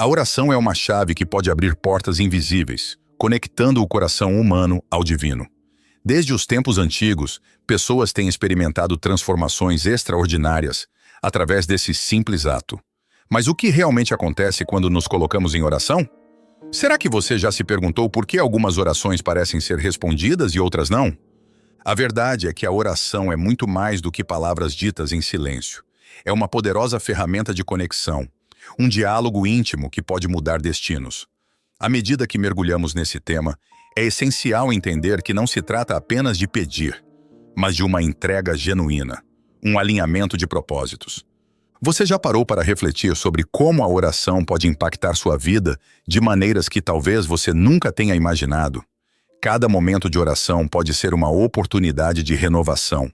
A oração é uma chave que pode abrir portas invisíveis, conectando o coração humano ao divino. Desde os tempos antigos, pessoas têm experimentado transformações extraordinárias através desse simples ato. Mas o que realmente acontece quando nos colocamos em oração? Será que você já se perguntou por que algumas orações parecem ser respondidas e outras não? A verdade é que a oração é muito mais do que palavras ditas em silêncio. É uma poderosa ferramenta de conexão, um diálogo íntimo que pode mudar destinos. À medida que mergulhamos nesse tema, é essencial entender que não se trata apenas de pedir, mas de uma entrega genuína, um alinhamento de propósitos. Você já parou para refletir sobre como a oração pode impactar sua vida de maneiras que talvez você nunca tenha imaginado? Cada momento de oração pode ser uma oportunidade de renovação,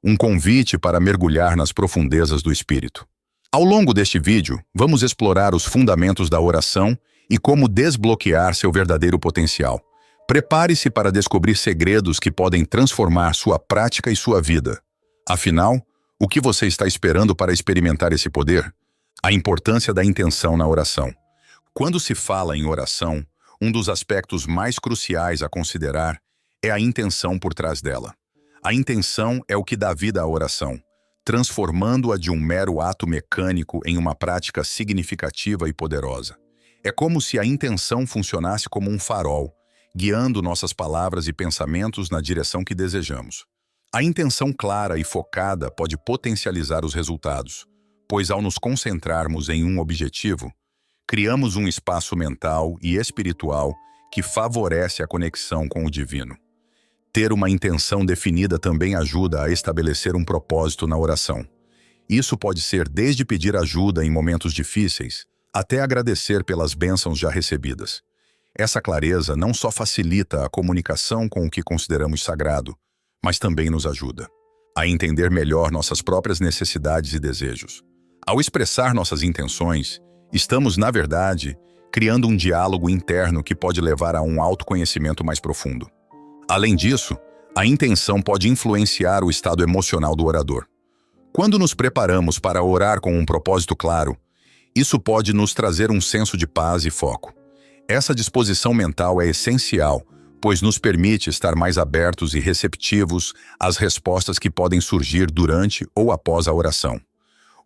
um convite para mergulhar nas profundezas do espírito. Ao longo deste vídeo, vamos explorar os fundamentos da oração e como desbloquear seu verdadeiro potencial. Prepare-se para descobrir segredos que podem transformar sua prática e sua vida. Afinal, o que você está esperando para experimentar esse poder? A importância da intenção na oração. Quando se fala em oração, um dos aspectos mais cruciais a considerar é a intenção por trás dela. A intenção é o que dá vida à oração, transformando-a de um mero ato mecânico em uma prática significativa e poderosa. É como se a intenção funcionasse como um farol, guiando nossas palavras e pensamentos na direção que desejamos. A intenção clara e focada pode potencializar os resultados, pois ao nos concentrarmos em um objetivo, criamos um espaço mental e espiritual que favorece a conexão com o divino. Ter uma intenção definida também ajuda a estabelecer um propósito na oração. Isso pode ser desde pedir ajuda em momentos difíceis, até agradecer pelas bênçãos já recebidas. Essa clareza não só facilita a comunicação com o que consideramos sagrado, mas também nos ajuda a entender melhor nossas próprias necessidades e desejos. Ao expressar nossas intenções, estamos, na verdade, criando um diálogo interno que pode levar a um autoconhecimento mais profundo. Além disso, a intenção pode influenciar o estado emocional do orador. Quando nos preparamos para orar com um propósito claro, isso pode nos trazer um senso de paz e foco. Essa disposição mental é essencial, pois nos permite estar mais abertos e receptivos às respostas que podem surgir durante ou após a oração.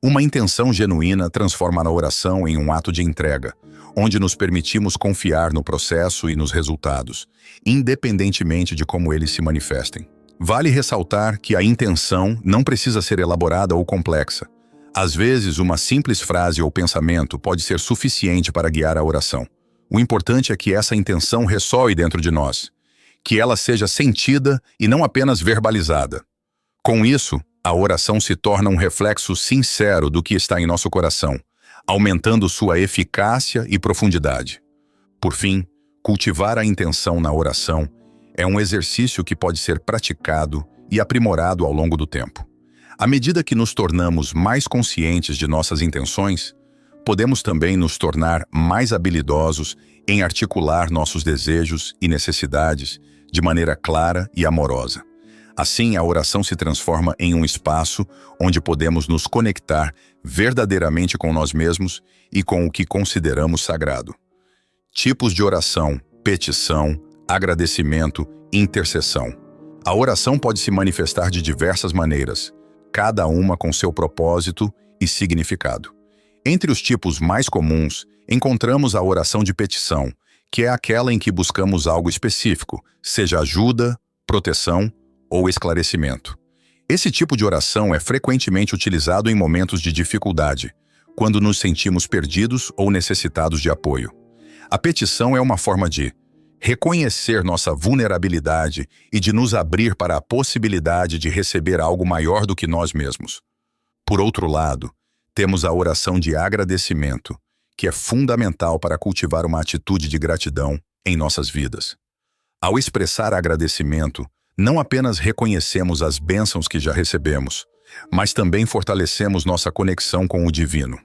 Uma intenção genuína transforma a oração em um ato de entrega, onde nos permitimos confiar no processo e nos resultados, independentemente de como eles se manifestem. Vale ressaltar que a intenção não precisa ser elaborada ou complexa. Às vezes, uma simples frase ou pensamento pode ser suficiente para guiar a oração. O importante é que essa intenção ressoe dentro de nós, que ela seja sentida e não apenas verbalizada. Com isso, a oração se torna um reflexo sincero do que está em nosso coração, aumentando sua eficácia e profundidade. Por fim, cultivar a intenção na oração é um exercício que pode ser praticado e aprimorado ao longo do tempo. À medida que nos tornamos mais conscientes de nossas intenções, podemos também nos tornar mais habilidosos em articular nossos desejos e necessidades de maneira clara e amorosa. Assim, a oração se transforma em um espaço onde podemos nos conectar verdadeiramente com nós mesmos e com o que consideramos sagrado. Tipos de oração: petição, agradecimento, intercessão. A oração pode se manifestar de diversas maneiras, cada uma com seu propósito e significado. Entre os tipos mais comuns, encontramos a oração de petição, que é aquela em que buscamos algo específico, seja ajuda, proteção ou esclarecimento. Esse tipo de oração é frequentemente utilizado em momentos de dificuldade, quando nos sentimos perdidos ou necessitados de apoio. A petição é uma forma de reconhecer nossa vulnerabilidade e de nos abrir para a possibilidade de receber algo maior do que nós mesmos. Por outro lado, temos a oração de agradecimento, que é fundamental para cultivar uma atitude de gratidão em nossas vidas. Ao expressar agradecimento, não apenas reconhecemos as bênçãos que já recebemos, mas também fortalecemos nossa conexão com o divino.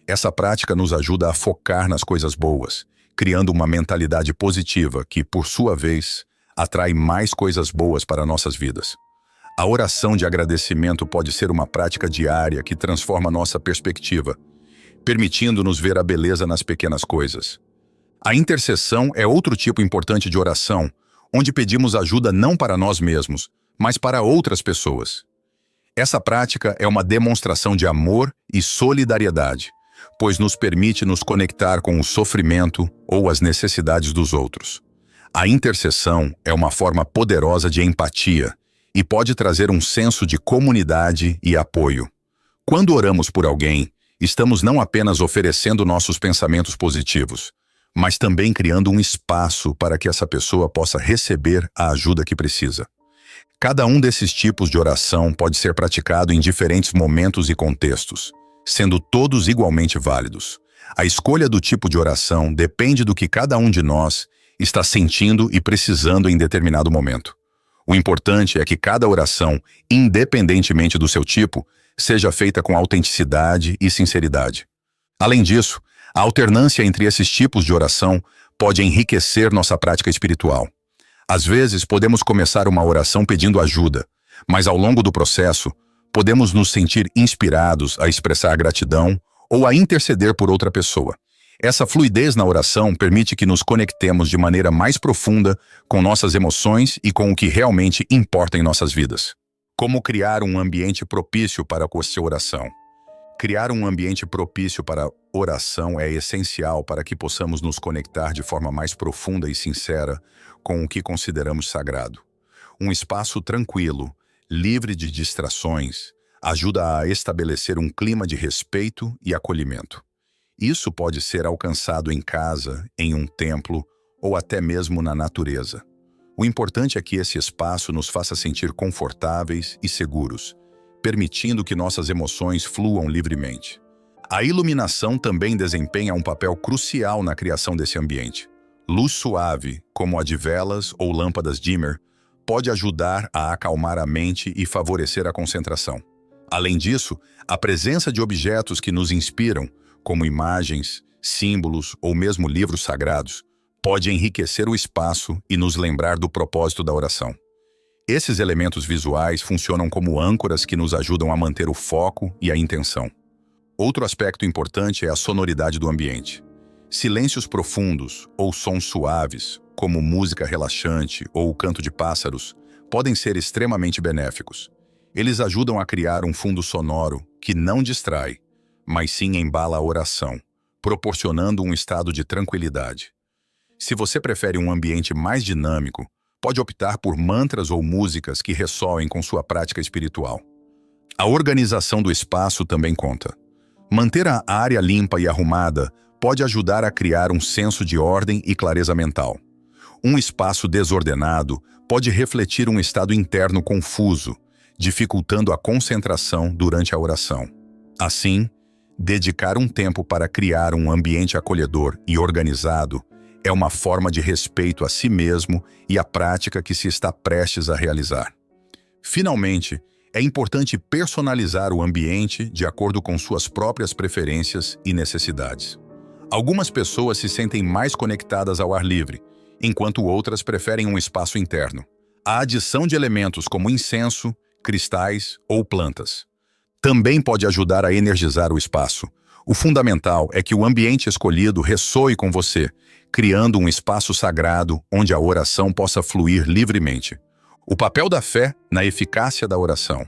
Essa prática nos ajuda a focar nas coisas boas, criando uma mentalidade positiva que, por sua vez, atrai mais coisas boas para nossas vidas. A oração de agradecimento pode ser uma prática diária que transforma nossa perspectiva, permitindo-nos ver a beleza nas pequenas coisas. A intercessão é outro tipo importante de oração, onde pedimos ajuda não para nós mesmos, mas para outras pessoas. Essa prática é uma demonstração de amor e solidariedade, pois nos permite nos conectar com o sofrimento ou as necessidades dos outros. A intercessão é uma forma poderosa de empatia e pode trazer um senso de comunidade e apoio. Quando oramos por alguém, estamos não apenas oferecendo nossos pensamentos positivos, mas também criando um espaço para que essa pessoa possa receber a ajuda que precisa. Cada um desses tipos de oração pode ser praticado em diferentes momentos e contextos, sendo todos igualmente válidos. A escolha do tipo de oração depende do que cada um de nós está sentindo e precisando em determinado momento. O importante é que cada oração, independentemente do seu tipo, seja feita com autenticidade e sinceridade. Além disso, a alternância entre esses tipos de oração pode enriquecer nossa prática espiritual. Às vezes, podemos começar uma oração pedindo ajuda, mas ao longo do processo, podemos nos sentir inspirados a expressar gratidão ou a interceder por outra pessoa. Essa fluidez na oração permite que nos conectemos de maneira mais profunda com nossas emoções e com o que realmente importa em nossas vidas. Como criar um ambiente propício para a oração? Criar um ambiente propício para a oração é essencial para que possamos nos conectar de forma mais profunda e sincera com o que consideramos sagrado. Um espaço tranquilo, livre de distrações, ajuda a estabelecer um clima de respeito e acolhimento. Isso pode ser alcançado em casa, em um templo ou até mesmo na natureza. O importante é que esse espaço nos faça sentir confortáveis e seguros, permitindo que nossas emoções fluam livremente. A iluminação também desempenha um papel crucial na criação desse ambiente. Luz suave, como a de velas ou lâmpadas dimmer, pode ajudar a acalmar a mente e favorecer a concentração. Além disso, a presença de objetos que nos inspiram, como imagens, símbolos ou mesmo livros sagrados, pode enriquecer o espaço e nos lembrar do propósito da oração. Esses elementos visuais funcionam como âncoras que nos ajudam a manter o foco e a intenção. Outro aspecto importante é a sonoridade do ambiente. Silêncios profundos ou sons suaves, como música relaxante ou o canto de pássaros, podem ser extremamente benéficos. Eles ajudam a criar um fundo sonoro que não distrai, mas sim embala a oração, proporcionando um estado de tranquilidade. Se você prefere um ambiente mais dinâmico, pode optar por mantras ou músicas que ressoem com sua prática espiritual. A organização do espaço também conta. Manter a área limpa e arrumada pode ajudar a criar um senso de ordem e clareza mental. Um espaço desordenado pode refletir um estado interno confuso, dificultando a concentração durante a oração. Assim, dedicar um tempo para criar um ambiente acolhedor e organizado é uma forma de respeito a si mesmo e à prática que se está prestes a realizar. Finalmente, é importante personalizar o ambiente de acordo com suas próprias preferências e necessidades. Algumas pessoas se sentem mais conectadas ao ar livre, enquanto outras preferem um espaço interno. A adição de elementos como incenso, cristais ou plantas também pode ajudar a energizar o espaço. O fundamental é que o ambiente escolhido ressoe com você, criando um espaço sagrado onde a oração possa fluir livremente. O papel da fé na eficácia da oração.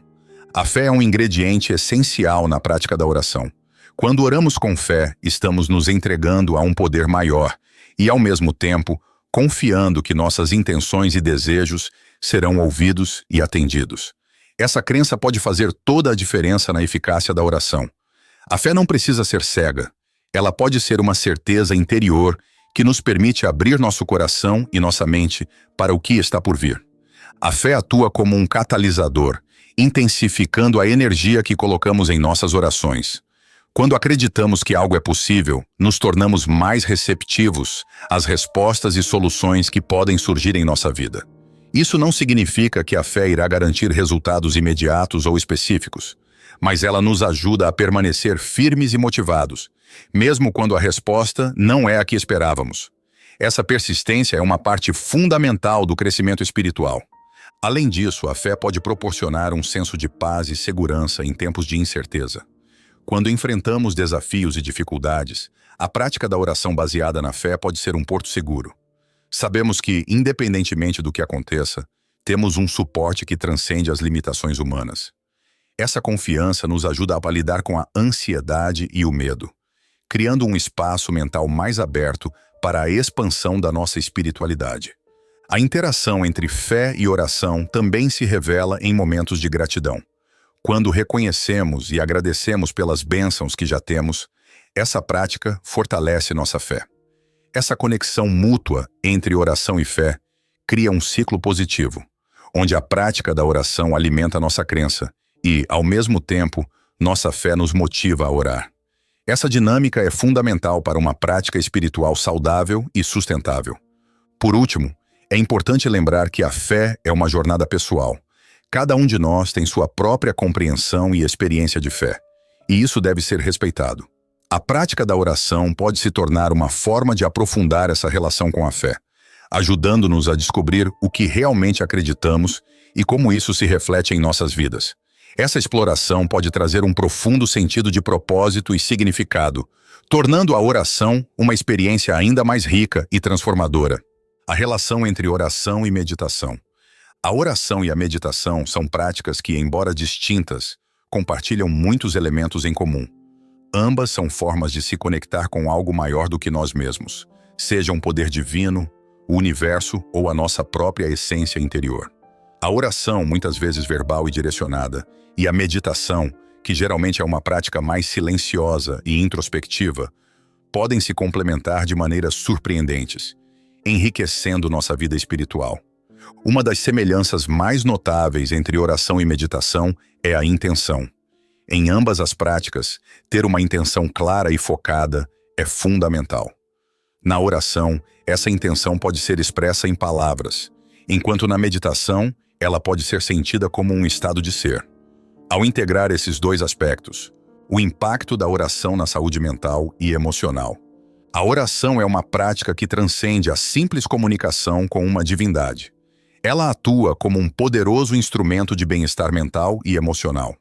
A fé é um ingrediente essencial na prática da oração. Quando oramos com fé, estamos nos entregando a um poder maior e, ao mesmo tempo, confiando que nossas intenções e desejos serão ouvidos e atendidos. Essa crença pode fazer toda a diferença na eficácia da oração. A fé não precisa ser cega. Ela pode ser uma certeza interior que nos permite abrir nosso coração e nossa mente para o que está por vir. A fé atua como um catalisador, intensificando a energia que colocamos em nossas orações. Quando acreditamos que algo é possível, nos tornamos mais receptivos às respostas e soluções que podem surgir em nossa vida. Isso não significa que a fé irá garantir resultados imediatos ou específicos, mas ela nos ajuda a permanecer firmes e motivados, mesmo quando a resposta não é a que esperávamos. Essa persistência é uma parte fundamental do crescimento espiritual. Além disso, a fé pode proporcionar um senso de paz e segurança em tempos de incerteza. Quando enfrentamos desafios e dificuldades, a prática da oração baseada na fé pode ser um porto seguro. Sabemos que, independentemente do que aconteça, temos um suporte que transcende as limitações humanas. Essa confiança nos ajuda a lidar com a ansiedade e o medo, criando um espaço mental mais aberto para a expansão da nossa espiritualidade. A interação entre fé e oração também se revela em momentos de gratidão. Quando reconhecemos e agradecemos pelas bênçãos que já temos, essa prática fortalece nossa fé. Essa conexão mútua entre oração e fé cria um ciclo positivo, onde a prática da oração alimenta nossa crença e, ao mesmo tempo, nossa fé nos motiva a orar. Essa dinâmica é fundamental para uma prática espiritual saudável e sustentável. Por último, é importante lembrar que a fé é uma jornada pessoal. Cada um de nós tem sua própria compreensão e experiência de fé, e isso deve ser respeitado. A prática da oração pode se tornar uma forma de aprofundar essa relação com a fé, ajudando-nos a descobrir o que realmente acreditamos e como isso se reflete em nossas vidas. Essa exploração pode trazer um profundo sentido de propósito e significado, tornando a oração uma experiência ainda mais rica e transformadora. A relação entre oração e meditação. A oração e a meditação são práticas que, embora distintas, compartilham muitos elementos em comum. Ambas são formas de se conectar com algo maior do que nós mesmos, seja um poder divino, o universo ou a nossa própria essência interior. A oração, muitas vezes verbal e direcionada, e a meditação, que geralmente é uma prática mais silenciosa e introspectiva, podem se complementar de maneiras surpreendentes, enriquecendo nossa vida espiritual. Uma das semelhanças mais notáveis entre oração e meditação é a intenção. Em ambas as práticas, ter uma intenção clara e focada é fundamental. Na oração, essa intenção pode ser expressa em palavras, enquanto na meditação, ela pode ser sentida como um estado de ser. Ao integrar esses dois aspectos, o impacto da oração na saúde mental e emocional. A oração é uma prática que transcende a simples comunicação com uma divindade. Ela atua como um poderoso instrumento de bem-estar mental e emocional.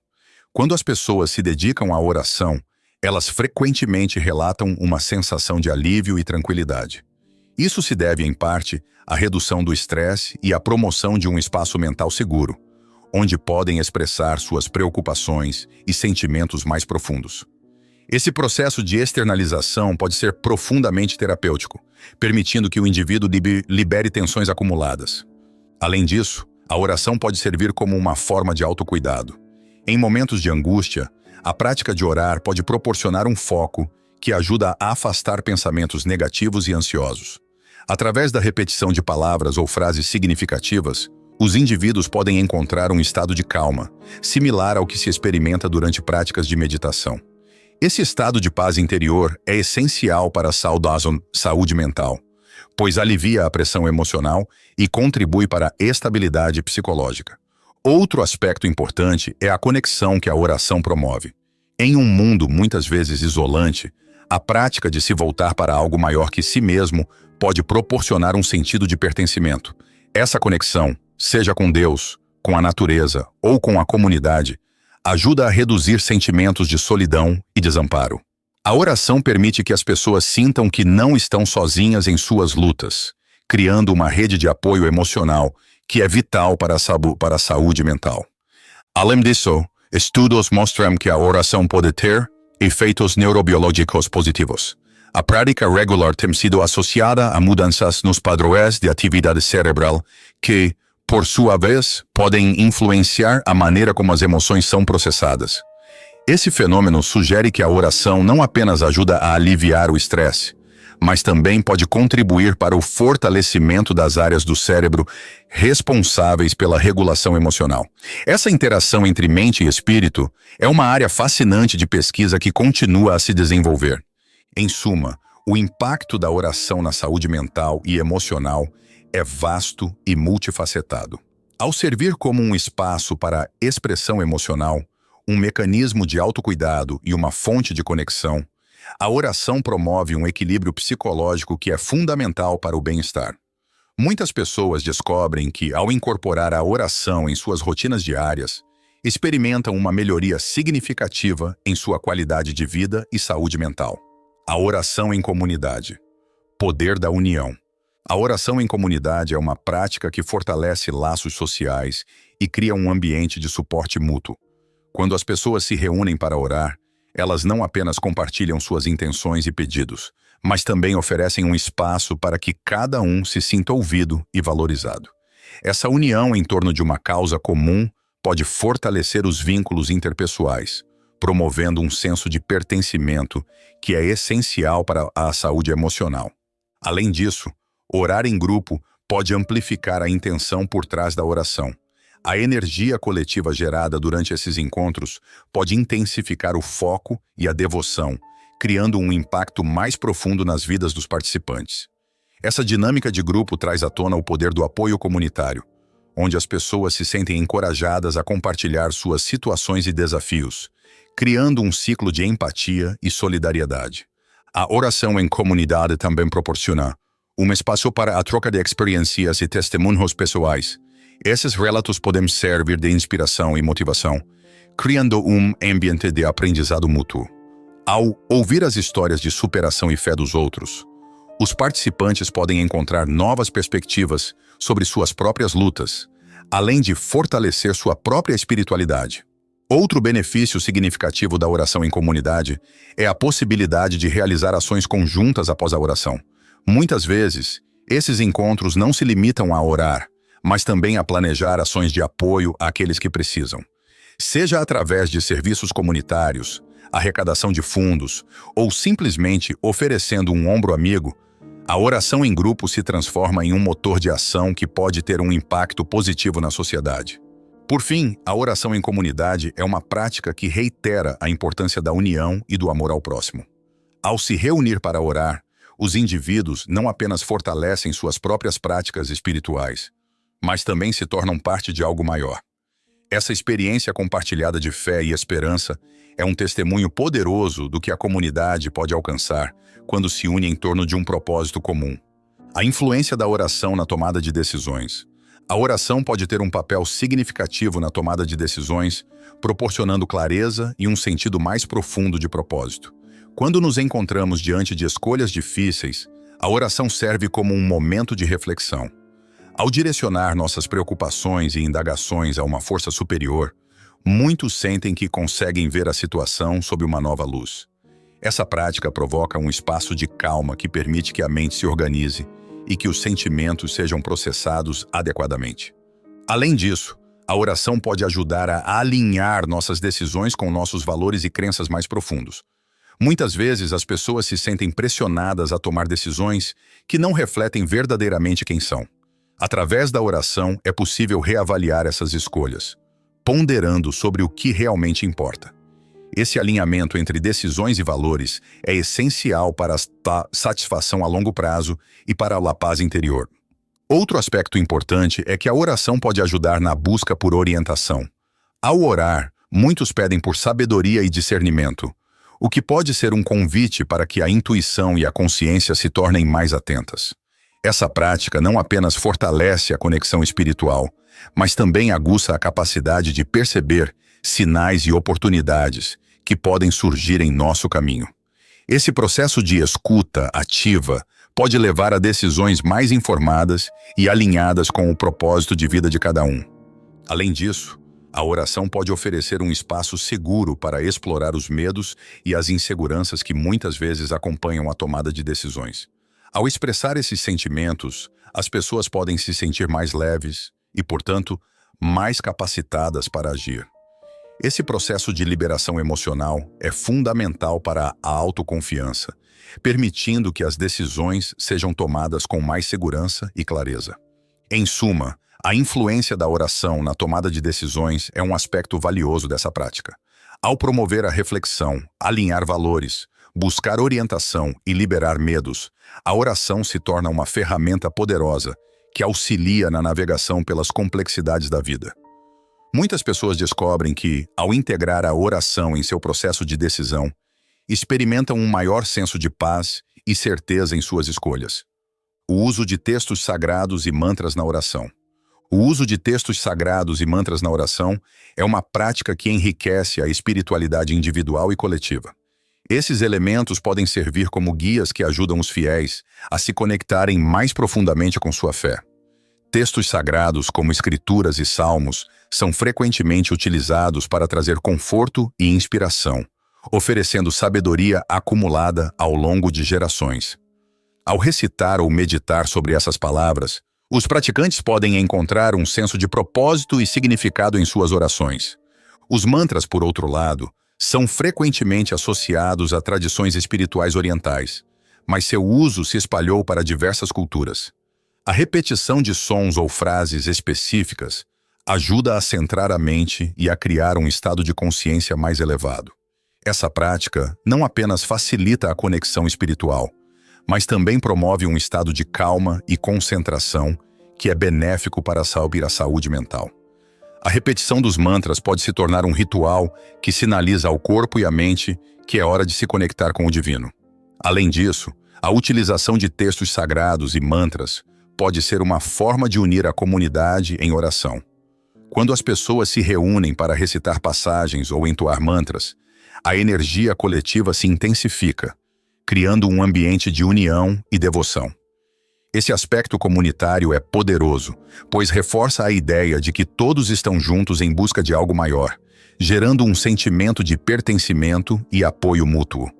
Quando as pessoas se dedicam à oração, elas frequentemente relatam uma sensação de alívio e tranquilidade. Isso se deve, em parte, à redução do estresse e à promoção de um espaço mental seguro, onde podem expressar suas preocupações e sentimentos mais profundos. Esse processo de externalização pode ser profundamente terapêutico, permitindo que o indivíduo libere tensões acumuladas. Além disso, a oração pode servir como uma forma de autocuidado. Em momentos de angústia, a prática de orar pode proporcionar um foco que ajuda a afastar pensamentos negativos e ansiosos. Através da repetição de palavras ou frases significativas, os indivíduos podem encontrar um estado de calma, similar ao que se experimenta durante práticas de meditação. Esse estado de paz interior é essencial para a saúde mental, pois alivia a pressão emocional e contribui para a estabilidade psicológica. Outro aspecto importante é a conexão que a oração promove. Em um mundo muitas vezes isolante, a prática de se voltar para algo maior que si mesmo pode proporcionar um sentido de pertencimento. Essa conexão, seja com Deus, com a natureza ou com a comunidade, ajuda a reduzir sentimentos de solidão e desamparo. A oração permite que as pessoas sintam que não estão sozinhas em suas lutas, criando uma rede de apoio emocional que é vital para a saúde mental. Além disso, estudos mostram que a oração pode ter efeitos neurobiológicos positivos. A prática regular tem sido associada a mudanças nos padrões de atividade cerebral que, por sua vez, podem influenciar a maneira como as emoções são processadas. Esse fenômeno sugere que a oração não apenas ajuda a aliviar o estresse, mas também pode contribuir para o fortalecimento das áreas do cérebro responsáveis pela regulação emocional. Essa interação entre mente e espírito é uma área fascinante de pesquisa que continua a se desenvolver. Em suma, o impacto da oração na saúde mental e emocional é vasto e multifacetado. Ao servir como um espaço para a expressão emocional, um mecanismo de autocuidado e uma fonte de conexão, a oração promove um equilíbrio psicológico que é fundamental para o bem-estar. Muitas pessoas descobrem que, ao incorporar a oração em suas rotinas diárias, experimentam uma melhoria significativa em sua qualidade de vida e saúde mental. A oração em comunidade. Poder da união. A oração em comunidade é uma prática que fortalece laços sociais e cria um ambiente de suporte mútuo. Quando as pessoas se reúnem para orar, elas não apenas compartilham suas intenções e pedidos, mas também oferecem um espaço para que cada um se sinta ouvido e valorizado. Essa união em torno de uma causa comum pode fortalecer os vínculos interpessoais, promovendo um senso de pertencimento que é essencial para a saúde emocional. Além disso, orar em grupo pode amplificar a intenção por trás da oração. A energia coletiva gerada durante esses encontros pode intensificar o foco e a devoção, criando um impacto mais profundo nas vidas dos participantes. Essa dinâmica de grupo traz à tona o poder do apoio comunitário, onde as pessoas se sentem encorajadas a compartilhar suas situações e desafios, criando um ciclo de empatia e solidariedade. A oração em comunidade também proporciona um espaço para a troca de experiências e testemunhos pessoais. Esses relatos podem servir de inspiração e motivação, criando um ambiente de aprendizado mútuo. Ao ouvir as histórias de superação e fé dos outros, os participantes podem encontrar novas perspectivas sobre suas próprias lutas, além de fortalecer sua própria espiritualidade. Outro benefício significativo da oração em comunidade é a possibilidade de realizar ações conjuntas após a oração. Muitas vezes, esses encontros não se limitam a orar, mas também a planejar ações de apoio àqueles que precisam. Seja através de serviços comunitários, arrecadação de fundos ou simplesmente oferecendo um ombro amigo, a oração em grupo se transforma em um motor de ação que pode ter um impacto positivo na sociedade. Por fim, a oração em comunidade é uma prática que reitera a importância da união e do amor ao próximo. Ao se reunir para orar, os indivíduos não apenas fortalecem suas próprias práticas espirituais, mas também se tornam parte de algo maior. Essa experiência compartilhada de fé e esperança é um testemunho poderoso do que a comunidade pode alcançar quando se une em torno de um propósito comum. A influência da oração na tomada de decisões. A oração pode ter um papel significativo na tomada de decisões, proporcionando clareza e um sentido mais profundo de propósito. Quando nos encontramos diante de escolhas difíceis, a oração serve como um momento de reflexão. Ao direcionar nossas preocupações e indagações a uma força superior, muitos sentem que conseguem ver a situação sob uma nova luz. Essa prática provoca um espaço de calma que permite que a mente se organize e que os sentimentos sejam processados adequadamente. Além disso, a oração pode ajudar a alinhar nossas decisões com nossos valores e crenças mais profundos. Muitas vezes as pessoas se sentem pressionadas a tomar decisões que não refletem verdadeiramente quem são. Através da oração é possível reavaliar essas escolhas, ponderando sobre o que realmente importa. Esse alinhamento entre decisões e valores é essencial para a satisfação a longo prazo e para a paz interior. Outro aspecto importante é que a oração pode ajudar na busca por orientação. Ao orar, muitos pedem por sabedoria e discernimento, o que pode ser um convite para que a intuição e a consciência se tornem mais atentas. Essa prática não apenas fortalece a conexão espiritual, mas também aguça a capacidade de perceber sinais e oportunidades que podem surgir em nosso caminho. Esse processo de escuta ativa pode levar a decisões mais informadas e alinhadas com o propósito de vida de cada um. Além disso, a oração pode oferecer um espaço seguro para explorar os medos e as inseguranças que muitas vezes acompanham a tomada de decisões. Ao expressar esses sentimentos, as pessoas podem se sentir mais leves e, portanto, mais capacitadas para agir. Esse processo de liberação emocional é fundamental para a autoconfiança, permitindo que as decisões sejam tomadas com mais segurança e clareza. Em suma, a influência da oração na tomada de decisões é um aspecto valioso dessa prática. Ao promover a reflexão, alinhar valores, buscar orientação e liberar medos, a oração se torna uma ferramenta poderosa que auxilia na navegação pelas complexidades da vida. Muitas pessoas descobrem que, ao integrar a oração em seu processo de decisão, experimentam um maior senso de paz e certeza em suas escolhas. O uso de textos sagrados e mantras na oração. O uso de textos sagrados e mantras na oração é uma prática que enriquece a espiritualidade individual e coletiva. Esses elementos podem servir como guias que ajudam os fiéis a se conectarem mais profundamente com sua fé. Textos sagrados, como escrituras e salmos, são frequentemente utilizados para trazer conforto e inspiração, oferecendo sabedoria acumulada ao longo de gerações. Ao recitar ou meditar sobre essas palavras, os praticantes podem encontrar um senso de propósito e significado em suas orações. Os mantras, por outro lado, são frequentemente associados a tradições espirituais orientais, mas seu uso se espalhou para diversas culturas. A repetição de sons ou frases específicas ajuda a centrar a mente e a criar um estado de consciência mais elevado. Essa prática não apenas facilita a conexão espiritual, mas também promove um estado de calma e concentração que é benéfico para a saúde mental. A repetição dos mantras pode se tornar um ritual que sinaliza ao corpo e à mente que é hora de se conectar com o divino. Além disso, a utilização de textos sagrados e mantras pode ser uma forma de unir a comunidade em oração. Quando as pessoas se reúnem para recitar passagens ou entoar mantras, a energia coletiva se intensifica, criando um ambiente de união e devoção. Esse aspecto comunitário é poderoso, pois reforça a ideia de que todos estão juntos em busca de algo maior, gerando um sentimento de pertencimento e apoio mútuo.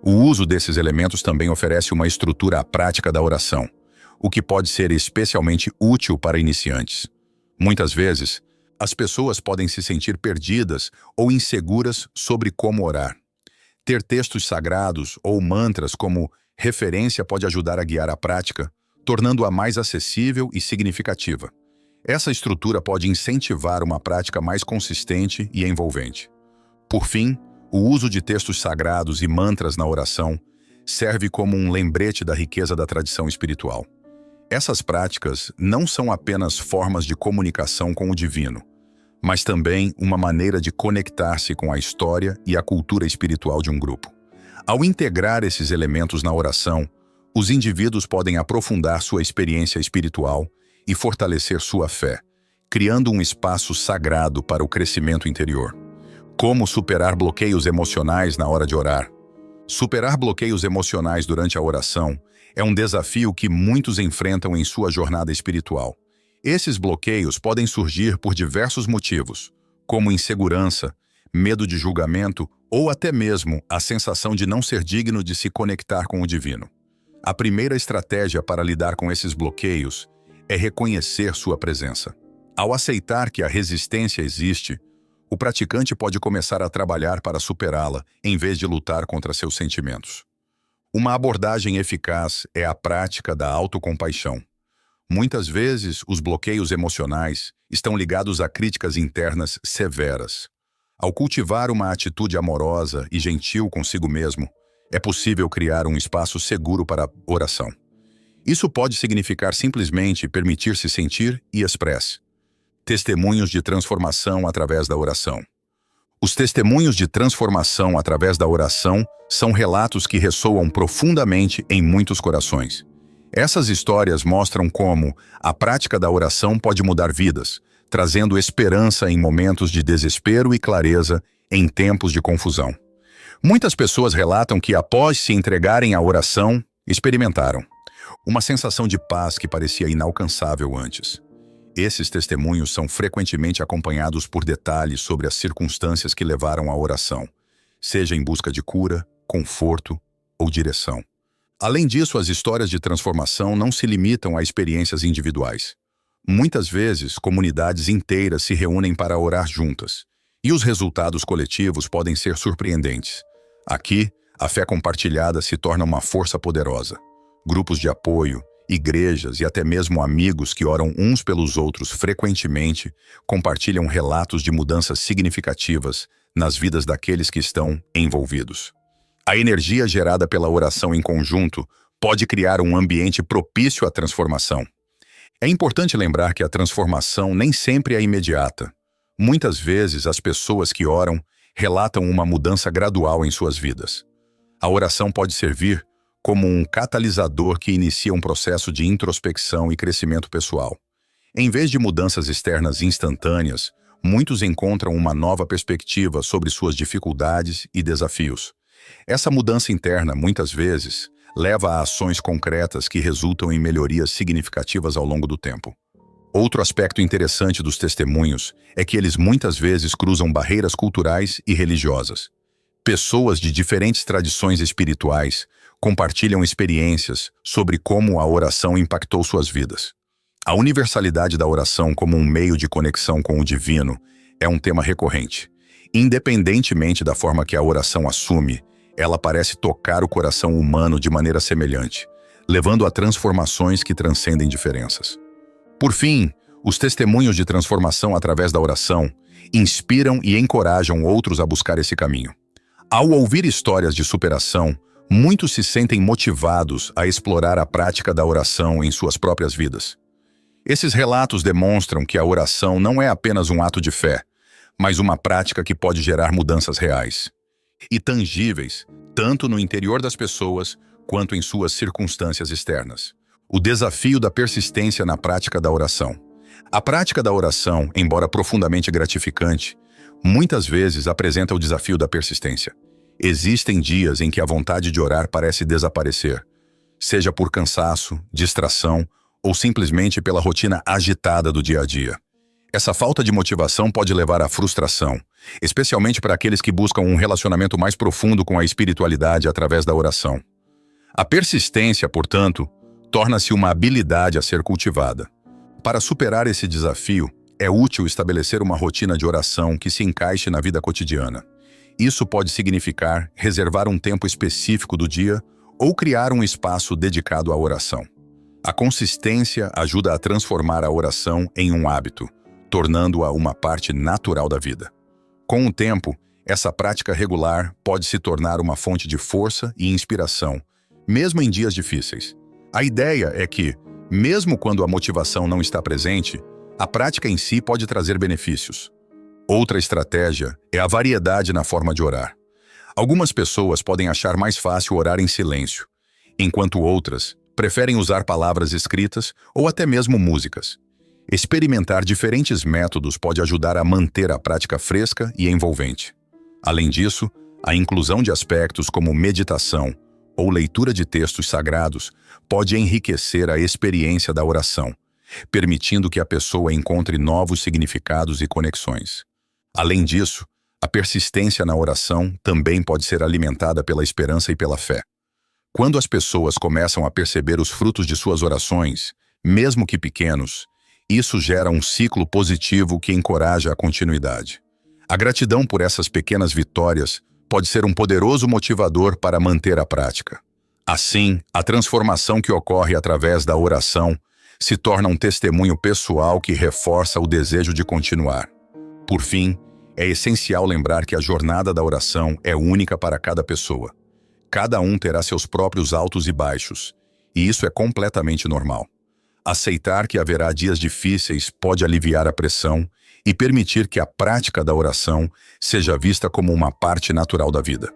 O uso desses elementos também oferece uma estrutura à prática da oração, o que pode ser especialmente útil para iniciantes. Muitas vezes, as pessoas podem se sentir perdidas ou inseguras sobre como orar. Ter textos sagrados ou mantras como referência pode ajudar a guiar a prática, tornando-a mais acessível e significativa. Essa estrutura pode incentivar uma prática mais consistente e envolvente. Por fim, o uso de textos sagrados e mantras na oração serve como um lembrete da riqueza da tradição espiritual. Essas práticas não são apenas formas de comunicação com o divino, mas também uma maneira de conectar-se com a história e a cultura espiritual de um grupo. Ao integrar esses elementos na oração, os indivíduos podem aprofundar sua experiência espiritual e fortalecer sua fé, criando um espaço sagrado para o crescimento interior. Como superar bloqueios emocionais na hora de orar? Superar bloqueios emocionais durante a oração é um desafio que muitos enfrentam em sua jornada espiritual. Esses bloqueios podem surgir por diversos motivos, como insegurança, medo de julgamento ou até mesmo a sensação de não ser digno de se conectar com o divino. A primeira estratégia para lidar com esses bloqueios é reconhecer sua presença. Ao aceitar que a resistência existe, o praticante pode começar a trabalhar para superá-la, em vez de lutar contra seus sentimentos. Uma abordagem eficaz é a prática da autocompaixão. Muitas vezes, os bloqueios emocionais estão ligados a críticas internas severas. Ao cultivar uma atitude amorosa e gentil consigo mesmo, é possível criar um espaço seguro para a oração. Isso pode significar simplesmente permitir-se sentir e expresse. Testemunhos de transformação através da oração. Os testemunhos de transformação através da oração são relatos que ressoam profundamente em muitos corações. Essas histórias mostram como a prática da oração pode mudar vidas, trazendo esperança em momentos de desespero e clareza em tempos de confusão. Muitas pessoas relatam que, após se entregarem à oração, experimentaram uma sensação de paz que parecia inalcançável antes. Esses testemunhos são frequentemente acompanhados por detalhes sobre as circunstâncias que levaram à oração, seja em busca de cura, conforto ou direção. Além disso, as histórias de transformação não se limitam a experiências individuais. Muitas vezes, comunidades inteiras se reúnem para orar juntas, e os resultados coletivos podem ser surpreendentes. Aqui, a fé compartilhada se torna uma força poderosa. Grupos de apoio, igrejas e até mesmo amigos que oram uns pelos outros frequentemente compartilham relatos de mudanças significativas nas vidas daqueles que estão envolvidos. A energia gerada pela oração em conjunto pode criar um ambiente propício à transformação. É importante lembrar que a transformação nem sempre é imediata. Muitas vezes, as pessoas que oram relatam uma mudança gradual em suas vidas. A oração pode servir como um catalisador que inicia um processo de introspecção e crescimento pessoal. Em vez de mudanças externas instantâneas, muitos encontram uma nova perspectiva sobre suas dificuldades e desafios. Essa mudança interna, muitas vezes, leva a ações concretas que resultam em melhorias significativas ao longo do tempo. Outro aspecto interessante dos testemunhos é que eles muitas vezes cruzam barreiras culturais e religiosas. Pessoas de diferentes tradições espirituais compartilham experiências sobre como a oração impactou suas vidas. A universalidade da oração como um meio de conexão com o divino é um tema recorrente. Independentemente da forma que a oração assume, ela parece tocar o coração humano de maneira semelhante, levando a transformações que transcendem diferenças. Por fim, os testemunhos de transformação através da oração inspiram e encorajam outros a buscar esse caminho. Ao ouvir histórias de superação, muitos se sentem motivados a explorar a prática da oração em suas próprias vidas. Esses relatos demonstram que a oração não é apenas um ato de fé, mas uma prática que pode gerar mudanças reais e tangíveis, tanto no interior das pessoas quanto em suas circunstâncias externas. O desafio da persistência na prática da oração. A prática da oração, embora profundamente gratificante, muitas vezes apresenta o desafio da persistência. Existem dias em que a vontade de orar parece desaparecer, seja por cansaço, distração ou simplesmente pela rotina agitada do dia a dia. Essa falta de motivação pode levar à frustração, especialmente para aqueles que buscam um relacionamento mais profundo com a espiritualidade através da oração. A persistência, portanto, torna-se uma habilidade a ser cultivada. Para superar esse desafio, é útil estabelecer uma rotina de oração que se encaixe na vida cotidiana. Isso pode significar reservar um tempo específico do dia ou criar um espaço dedicado à oração. A consistência ajuda a transformar a oração em um hábito, tornando-a uma parte natural da vida. Com o tempo, essa prática regular pode se tornar uma fonte de força e inspiração, mesmo em dias difíceis. A ideia é que, mesmo quando a motivação não está presente, a prática em si pode trazer benefícios. Outra estratégia é a variedade na forma de orar. Algumas pessoas podem achar mais fácil orar em silêncio, enquanto outras preferem usar palavras escritas ou até mesmo músicas. Experimentar diferentes métodos pode ajudar a manter a prática fresca e envolvente. Além disso, a inclusão de aspectos como meditação ou leitura de textos sagrados pode enriquecer a experiência da oração, permitindo que a pessoa encontre novos significados e conexões. Além disso, a persistência na oração também pode ser alimentada pela esperança e pela fé. Quando as pessoas começam a perceber os frutos de suas orações, mesmo que pequenos, isso gera um ciclo positivo que encoraja a continuidade. A gratidão por essas pequenas vitórias pode ser um poderoso motivador para manter a prática. Assim, a transformação que ocorre através da oração se torna um testemunho pessoal que reforça o desejo de continuar. Por fim, é essencial lembrar que a jornada da oração é única para cada pessoa. Cada um terá seus próprios altos e baixos, e isso é completamente normal. Aceitar que haverá dias difíceis pode aliviar a pressão e permitir que a prática da oração seja vista como uma parte natural da vida.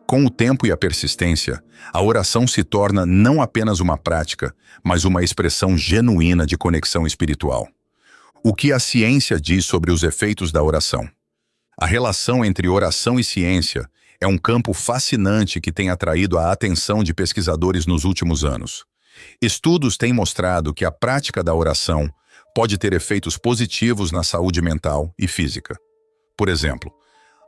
Com o tempo e a persistência, a oração se torna não apenas uma prática, mas uma expressão genuína de conexão espiritual. O que a ciência diz sobre os efeitos da oração? A relação entre oração e ciência é um campo fascinante que tem atraído a atenção de pesquisadores nos últimos anos. Estudos têm mostrado que a prática da oração pode ter efeitos positivos na saúde mental e física. Por exemplo,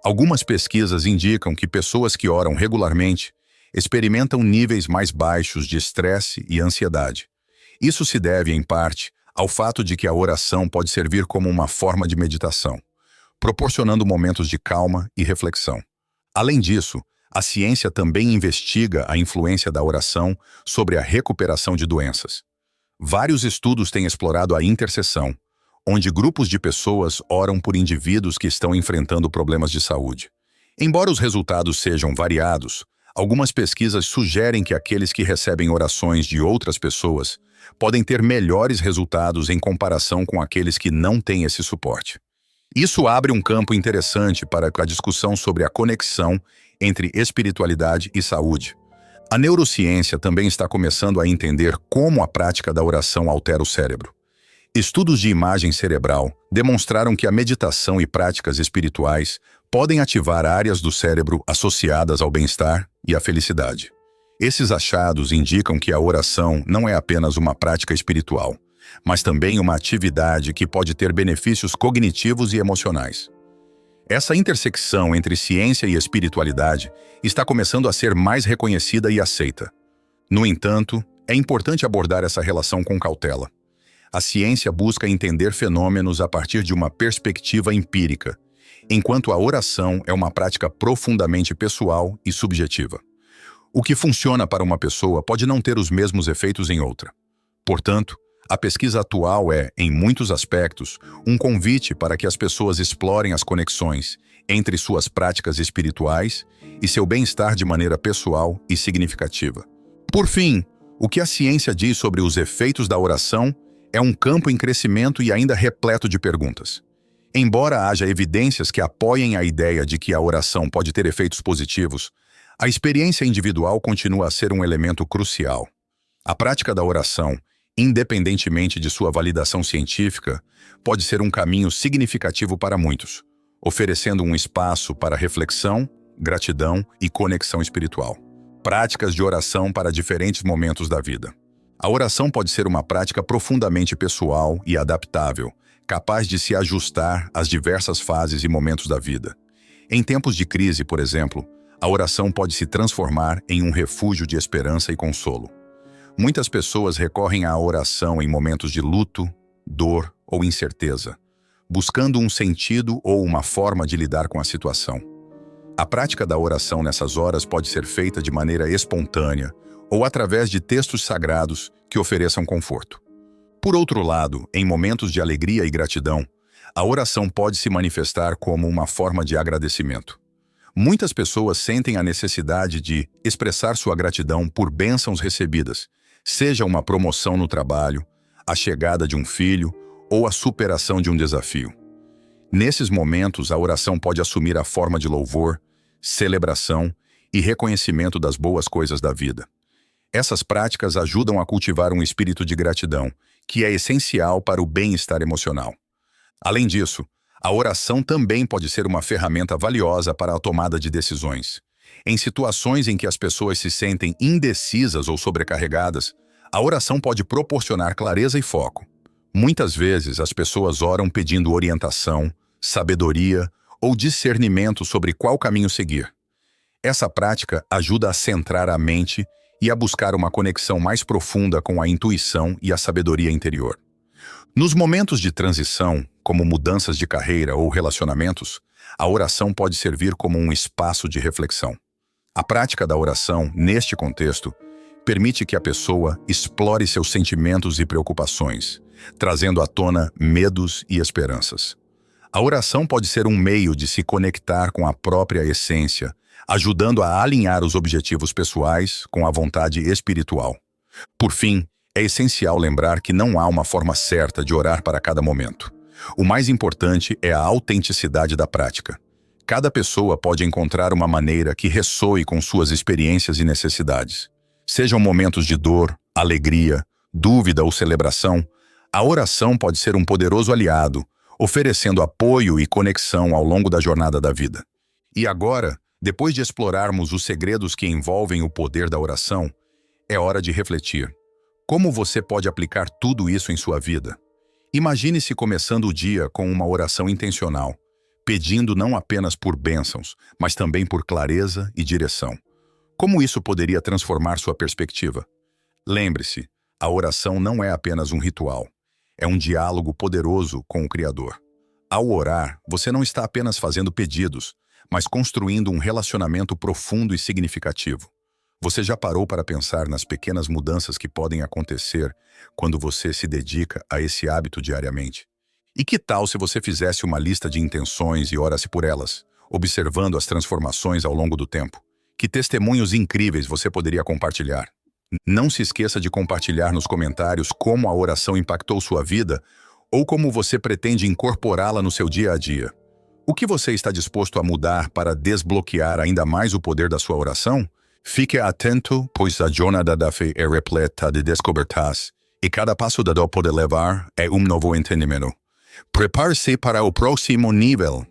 algumas pesquisas indicam que pessoas que oram regularmente experimentam níveis mais baixos de estresse e ansiedade. Isso se deve, em parte, ao fato de que a oração pode servir como uma forma de meditação, proporcionando momentos de calma e reflexão. Além disso, a ciência também investiga a influência da oração sobre a recuperação de doenças. Vários estudos têm explorado a intercessão, onde grupos de pessoas oram por indivíduos que estão enfrentando problemas de saúde. Embora os resultados sejam variados, algumas pesquisas sugerem que aqueles que recebem orações de outras pessoas podem ter melhores resultados em comparação com aqueles que não têm esse suporte. Isso abre um campo interessante para a discussão sobre a conexão entre espiritualidade e saúde. A neurociência também está começando a entender como a prática da oração altera o cérebro. Estudos de imagem cerebral demonstraram que a meditação e práticas espirituais podem ativar áreas do cérebro associadas ao bem-estar e à felicidade. Esses achados indicam que a oração não é apenas uma prática espiritual, mas também uma atividade que pode ter benefícios cognitivos e emocionais. Essa intersecção entre ciência e espiritualidade está começando a ser mais reconhecida e aceita. No entanto, é importante abordar essa relação com cautela. A ciência busca entender fenômenos a partir de uma perspectiva empírica, enquanto a oração é uma prática profundamente pessoal e subjetiva. O que funciona para uma pessoa pode não ter os mesmos efeitos em outra. Portanto, a pesquisa atual é, em muitos aspectos, um convite para que as pessoas explorem as conexões entre suas práticas espirituais e seu bem-estar de maneira pessoal e significativa. Por fim, o que a ciência diz sobre os efeitos da oração é um campo em crescimento e ainda repleto de perguntas. Embora haja evidências que apoiem a ideia de que a oração pode ter efeitos positivos, a experiência individual continua a ser um elemento crucial. A prática da oração, independentemente de sua validação científica, pode ser um caminho significativo para muitos, oferecendo um espaço para reflexão, gratidão e conexão espiritual. Práticas de oração para diferentes momentos da vida. A oração pode ser uma prática profundamente pessoal e adaptável, capaz de se ajustar às diversas fases e momentos da vida. Em tempos de crise, por exemplo, a oração pode se transformar em um refúgio de esperança e consolo. Muitas pessoas recorrem à oração em momentos de luto, dor ou incerteza, buscando um sentido ou uma forma de lidar com a situação. A prática da oração nessas horas pode ser feita de maneira espontânea ou através de textos sagrados que ofereçam conforto. Por outro lado, em momentos de alegria e gratidão, a oração pode se manifestar como uma forma de agradecimento. Muitas pessoas sentem a necessidade de expressar sua gratidão por bênçãos recebidas, seja uma promoção no trabalho, a chegada de um filho ou a superação de um desafio. Nesses momentos, a oração pode assumir a forma de louvor, celebração e reconhecimento das boas coisas da vida. Essas práticas ajudam a cultivar um espírito de gratidão, que é essencial para o bem-estar emocional. Além disso, a oração também pode ser uma ferramenta valiosa para a tomada de decisões. Em situações em que as pessoas se sentem indecisas ou sobrecarregadas, a oração pode proporcionar clareza e foco. Muitas vezes, as pessoas oram pedindo orientação, sabedoria ou discernimento sobre qual caminho seguir. Essa prática ajuda a centrar a mente e a buscar uma conexão mais profunda com a intuição e a sabedoria interior. Nos momentos de transição, como mudanças de carreira ou relacionamentos, a oração pode servir como um espaço de reflexão. A prática da oração, neste contexto, permite que a pessoa explore seus sentimentos e preocupações, trazendo à tona medos e esperanças. A oração pode ser um meio de se conectar com a própria essência, ajudando a alinhar os objetivos pessoais com a vontade espiritual. Por fim, é essencial lembrar que não há uma forma certa de orar para cada momento. O mais importante é a autenticidade da prática. Cada pessoa pode encontrar uma maneira que ressoe com suas experiências e necessidades. Sejam momentos de dor, alegria, dúvida ou celebração, a oração pode ser um poderoso aliado, oferecendo apoio e conexão ao longo da jornada da vida. E agora, depois de explorarmos os segredos que envolvem o poder da oração, é hora de refletir. Como você pode aplicar tudo isso em sua vida? Imagine-se começando o dia com uma oração intencional, pedindo não apenas por bênçãos, mas também por clareza e direção. Como isso poderia transformar sua perspectiva? Lembre-se, a oração não é apenas um ritual, é um diálogo poderoso com o Criador. Ao orar, você não está apenas fazendo pedidos, mas construindo um relacionamento profundo e significativo. Você já parou para pensar nas pequenas mudanças que podem acontecer quando você se dedica a esse hábito diariamente? E que tal se você fizesse uma lista de intenções e orasse por elas, observando as transformações ao longo do tempo? Que testemunhos incríveis você poderia compartilhar? Não se esqueça de compartilhar nos comentários como a oração impactou sua vida ou como você pretende incorporá-la no seu dia a dia. O que você está disposto a mudar para desbloquear ainda mais o poder da sua oração? Fique atento, pois a jornada da fé é repleta de descobertas e cada passo dado pode levar a um novo entendimento. Prepare-se para o próximo nível.